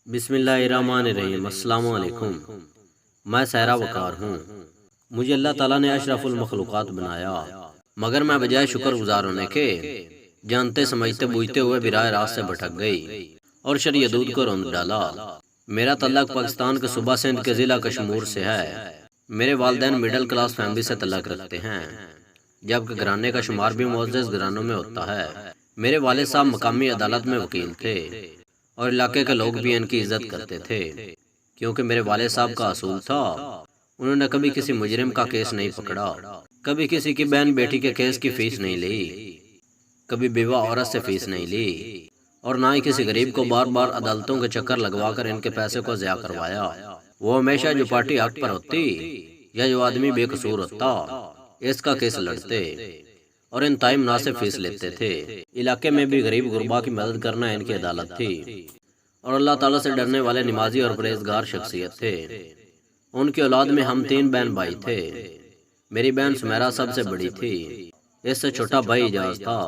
بسم اللہ الرحمن الرحیم۔ السلام علیکم۔ میں سہرا وقار ہوں۔ مجھے اللہ تعالیٰ نے اشرف المخلوقات بنایا، مگر میں بجائے شکر گزار ہونے کے جانتے سمجھتے بوجھتے ہوئے براہ راست سے بھٹک گئی اور شریعت کو روند ڈالا۔ میرا تعلق پاکستان کے صوبہ سندھ کے ضلع کشمور سے ہے۔ میرے والدین مڈل کلاس فیملی سے تعلق رکھتے ہیں، جبکہ گھرانے کا شمار بھی معزز گھرانوں میں ہوتا ہے۔ میرے والد صاحب مقامی عدالت میں وکیل تھے اور علاقے کے لوگ بھی ان کی عزت کرتے تھے، کیونکہ میرے والد صاحب کا اصول تھا انہوں نے کبھی کسی مجرم کا کیس نہیں پکڑا، کبھی کسی کی بہن بیٹی کے کیس کی فیس نہیں لی، کبھی بیوہ عورت سے فیس نہیں لی، اور نہ ہی کسی غریب کو بار بار عدالتوں کے چکر لگوا کر ان کے پیسے کو ضیاع کروایا۔ وہ ہمیشہ جو پارٹی حق پر ہوتی یا جو آدمی بے قصور ہوتا اس کا کیس لڑتے اور انتہائی مناسب فیس لیتے تھے۔ علاقے میں بھی غریب غربا کی مدد کرنا ان کی عدالت تھی، اور اللہ تعالیٰ سے ڈرنے والے نمازی اور پرہیزگار شخصیت تھے۔ ان کی اولاد میں ہم 3 بہن بھائی تھے۔ میری بہن سمیرا سب سے بڑی تھی، اس سے چھوٹا بھائی اعجاز تھا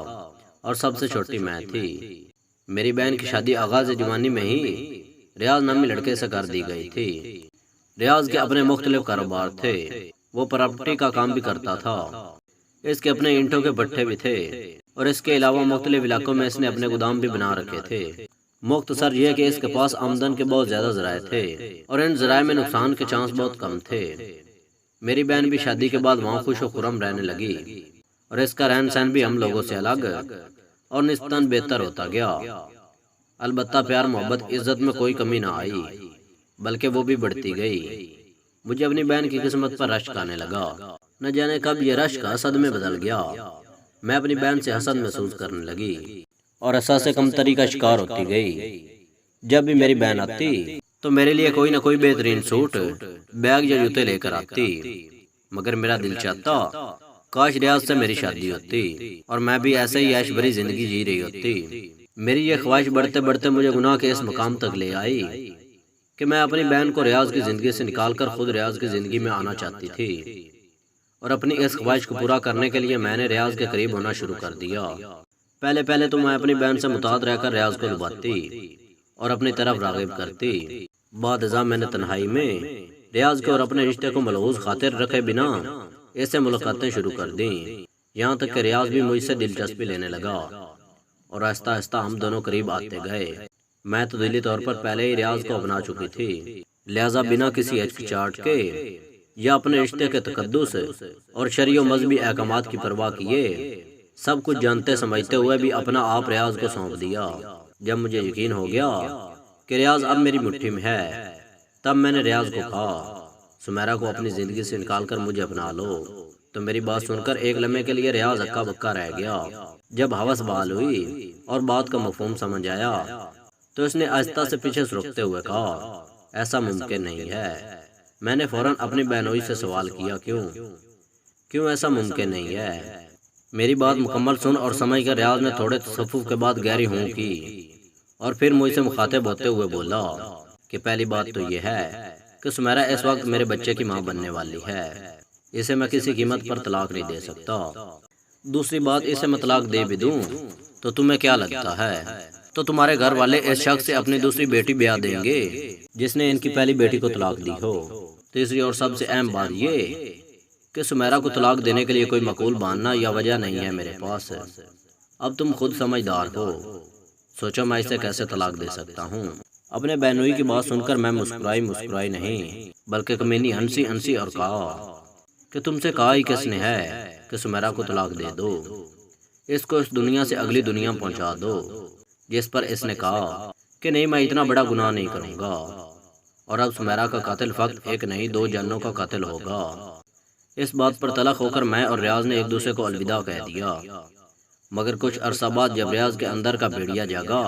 اور سب سے چھوٹی میں تھی۔ میری بہن کی شادی آغاز جوانی میں ہی ریاض نامی لڑکے سے کر دی گئی تھی۔ ریاض کے اپنے مختلف کاروبار تھے، وہ پراپرٹی کا کام بھی کرتا تھا، اس کے اپنے اینٹوں کے بٹھے بھی تھے، اور اس کے علاوہ مختلف علاقوں میں اس نے اپنے گودام بھی بنا رکھے تھے۔ مختصر یہ کہ اس کے پاس آمدن کے بہت زیادہ ذرائع تھے اور ان ذرائع میں نقصان کے چانس بہت کم تھے۔ میری بہن بھی شادی کے بعد وہاں خوش و خرم رہنے لگی اور اس کا رہن سہن بھی ہم لوگوں سے الگ اور نسبتاً بہتر ہوتا گیا۔ البتہ پیار محبت عزت میں کوئی کمی نہ آئی، بلکہ وہ بھی بڑھتی گئی۔ مجھے اپنی بہن کی قسمت پر رشک آنے لگا، نہ جانے کب یہ رشک حسد میں بدل گیا۔ میں اپنی بہن سے حسد محسوس کرنے لگی اور احساس کمتری کا شکار ہوتی گئی۔ جب بھی میری بہن آتی تو میرے لیے کوئی نہ کوئی بہترین سوٹ، بیگ یا جوتے لے کر آتی، مگر میرا دل چاہتا کاش ریاض سے میری شادی ہوتی اور میں بھی ایسے ہی عیش بھری زندگی جی رہی ہوتی۔ میری یہ خواہش بڑھتے بڑھتے مجھے گناہ کے اس مقام تک لے آئی کہ میں اپنی بہن کو ریاض کی زندگی سے نکال کر خود ریاض کی زندگی میں آنا چاہتی تھی، اور اپنی اس خواہش کو پورا کرنے کے لیے میں نے ریاض کے قریب ہونا شروع کر دیا۔ پہلے تو میں اپنی بہن سے متعلق رہ کر ریاض کو لباتی اور اپنی طرف راغب کرتی۔ بعد ازاں میں نے تنہائی میں ریاض کے اور اپنے رشتے کو ملحوظ خاطر رکھے بنا ایسے ملاقاتیں شروع کر دیں، یہاں تک کہ ریاض بھی مجھ سے دلچسپی لینے لگا اور آہستہ آہستہ ہم دونوں قریب آتے گئے۔ میں تو دلی طور پر پہلے ہی ریاض کو اپنا چکی تھی، لہٰذا بنا کسی ہچکچاہٹ کے یا اپنے رشتے کے تقدس اور شرعی و مذہبی احکامات کی پرواہ کیے سب کچھ جانتے سمجھتے ہوئے بھی اپنا آپ ریاض کو سونپ دیا۔ جب مجھے یقین ہو گیا کہ ریاض اب میری مٹھی میں ہے، تب میں نے ریاض کو کہا سمیرا کو اپنی زندگی سے نکال کر مجھے اپنا لو۔ تو میری بات سن کر ایک لمحے کے لیے ریاض ہکا بکا رہ گیا۔ جب ہوس بحال ہوئی اور بات کا مفہوم سمجھ آیا تو اس نے آہستہ سے پیچھے سرکتے ہوئے کہا ایسا ممکن نہیں ہے۔ میں نے فوراً اپنی بہنوئی سے سوال کیا کیوں ایسا ممکن نہیں ہے؟ میری بات مکمل سن اور سمجھ کر ریاض نے تھوڑے تصفف کے بعد گہری ہوں کی اور پھر مجھ سے مخاطب ہوتے ہوئے بولا کہ پہلی بات تو یہ ہے کہ سمیرا اس وقت میرے بچے کی ماں بننے والی ہے، اسے میں کسی قیمت پر طلاق نہیں دے سکتا۔ دوسری بات، اسے میں طلاق دے بھی دوں تو تمہیں کیا لگتا ہے تو تمہارے گھر والے اس شخص سے اپنی دوسری بیٹی بیاہ دیں گے جس نے ان کی پہلی بیٹی کو طلاق دی ہو؟ تیسری اور سب سے اہم بات یہ کہ سمیرا کو طلاق دینے کے لیے کوئی معقول بہانہ یا وجہ نہیں ہے میرے پاس۔ اب تم خود سمجھدار ہو، سوچو میں اسے کیسے طلاق دے سکتا ہوں؟ اپنے بہنوئی کی بات سن کر میں مسکرائی نہیں بلکہ کمینی ہنسی اور کہا کہ تم سے کہا ہی کس نے ہے کہ سمیرا کو طلاق دے دو، اس کو اس دنیا سے اگلی دنیا پہنچا دو۔ جس پر اس نے کہا کہ نہیں، میں اتنا بڑا گناہ نہیں کروں گا، اور اب سمیرا کا قاتل فقط ایک نہیں 2 جانوں کا قاتل ہوگا۔ اس بات پر تلخ ہو کر میں اور ریاض نے ایک دوسرے کو الوداع کہہ دیا، مگر کچھ عرصہ بعد جب ریاض کے اندر کا بھیڑیا جاگا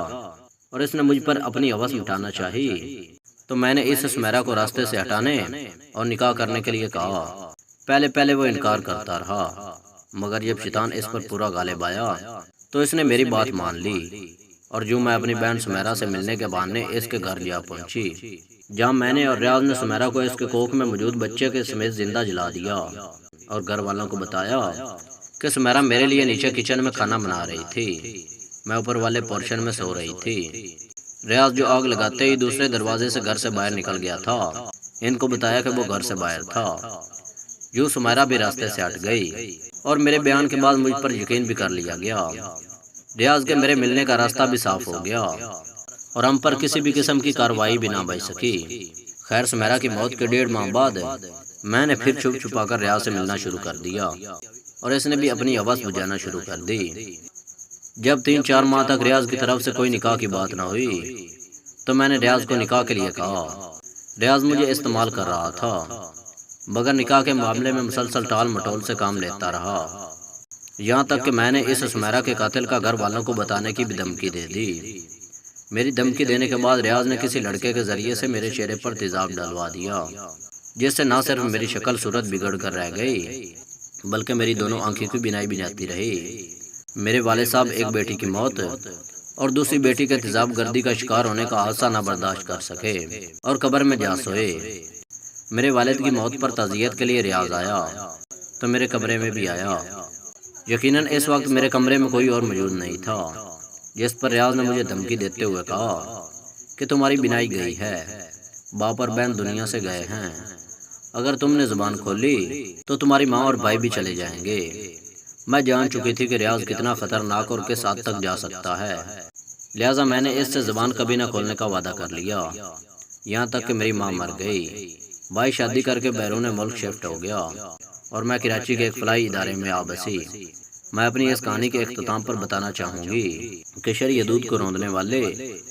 اور اس نے مجھ پر اپنی ہوس مٹانا چاہی تو میں نے اس سمیرا کو راستے سے ہٹانے اور نکاح کرنے کے لیے کہا۔ پہلے وہ انکار کرتا رہا، مگر جب شیطان اس پر پورا غالب آیا تو اس نے میری بات مان لی اور جو میں اپنی بہن سمیرا سے ملنے کے بہانے اس کے گھر جا پہنچی، جہاں میں نے اور ریاض نے سمیرا کو اس کے کوکھ میں موجود بچے کے سمیت زندہ جلا دیا اور گھر والوں کو بتایا کہ سمیرا میرے لیے نیچے کچن میں کھانا بنا رہی تھی، میں اوپر والے پورشن میں سو رہی تھی۔ ریاض جو آگ لگاتے ہی دوسرے دروازے سے گھر سے باہر نکل گیا تھا۔ ان کو بتایا کہ وہ گھر سے باہر تھا۔ یوں سمیرہ بھی راستے سے ہٹ گئی اور میرے بیان کے بعد مجھ پر یقین بھی کر لیا گیا۔ ریاض کے میرے ملنے کا راستہ بھی صاف ہو گیا اور ہم پر کسی بھی قسم کی کارروائی بھی نہ بچ سکی۔ خیر سمیرہ کی موت کے 1.5 ماہ بعد میں نے پھر چھپ چھپا کر ریاض سے ملنا شروع کر دیا اور اس نے بھی اپنی ہوس بجھانا شروع کر دی۔ جب 3-4 ماہ تک ریاض کی طرف سے کوئی نکاح کی بات نہ ہوئی تو میں نے ریاض کو نکاح کے لیے کہا۔ ریاض مجھے استعمال کر رہا تھا، بغیر نکاح کے معاملے میں مسلسل ٹال مٹول سے کام لیتا رہا، یہاں تک کہ میں نے اس سمیرہ کے قاتل کا گھر والوں کو بتانے کی بھی دھمکی دے دی۔ میری دھمکی دینے کے بعد ریاض نے کسی لڑکے کے ذریعے سے میرے چہرے پر تیزاب ڈلوا دیا، جس سے نہ صرف میری شکل صورت بگڑ کر رہ گئی بلکہ میری دونوں آنکھوں کی بینائی بھی جاتی رہی۔ میرے والد صاحب ایک بیٹی کی موت اور دوسری بیٹی کے تیزاب گردی کا شکار ہونے کا حادثہ نہ برداشت کر سکے اور قبر میں جا سوئے۔ میرے والد کی موت پر تعزیت کے لیے ریاض آیا تو میرے کمرے میں بھی آیا۔ یقیناً اس وقت میرے کمرے میں کوئی اور موجود نہیں تھا، جس پر ریاض نے مجھے دھمکی دیتے ہوئے کہا کہ تمہاری بینائی گئی ہے، باپ اور بہن دنیا سے گئے ہیں، اگر تم نے زبان کھولی تو تمہاری ماں اور بھائی بھی چلے جائیں گے۔ میں جان چکی تھی کہ ریاض کتنا خطرناک اور کس حد تک جا سکتا ہے، لہٰذا میں نے اس سے زبان کبھی نہ کھولنے کا وعدہ کر لیا، یہاں تک کہ میری ماں مر گئی، بھائی شادی کر کے بیرون ملک شفٹ ہو گیا اور میں کراچی کے ایک فلاحی ادارے میں آ بسی۔ میں اپنی اس کہانی کے اختتام پر بتانا چاہوں گی کہ شرعی حدود کو روندنے والے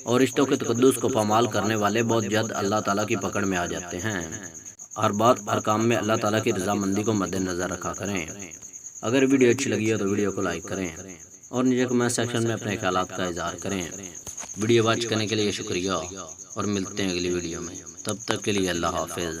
اور رشتوں کے تقدس کو پامال کرنے والے بہت جلد اللہ تعالیٰ کی پکڑ میں آ جاتے ہیں۔ ہر بات ہر کام میں اللہ تعالیٰ کی رضامندی کو مد نظر رکھا کریں۔ اگر ویڈیو اچھی لگی ہے تو ویڈیو کو لائک کریں اور نیچے کمنٹ سیکشن میں اپنے خیالات کا اظہار کریں۔ ویڈیو واچ کرنے کے لیے شکریہ اور ملتے ہیں اگلی ویڈیو میں، تب تک کے لیے اللہ حافظ۔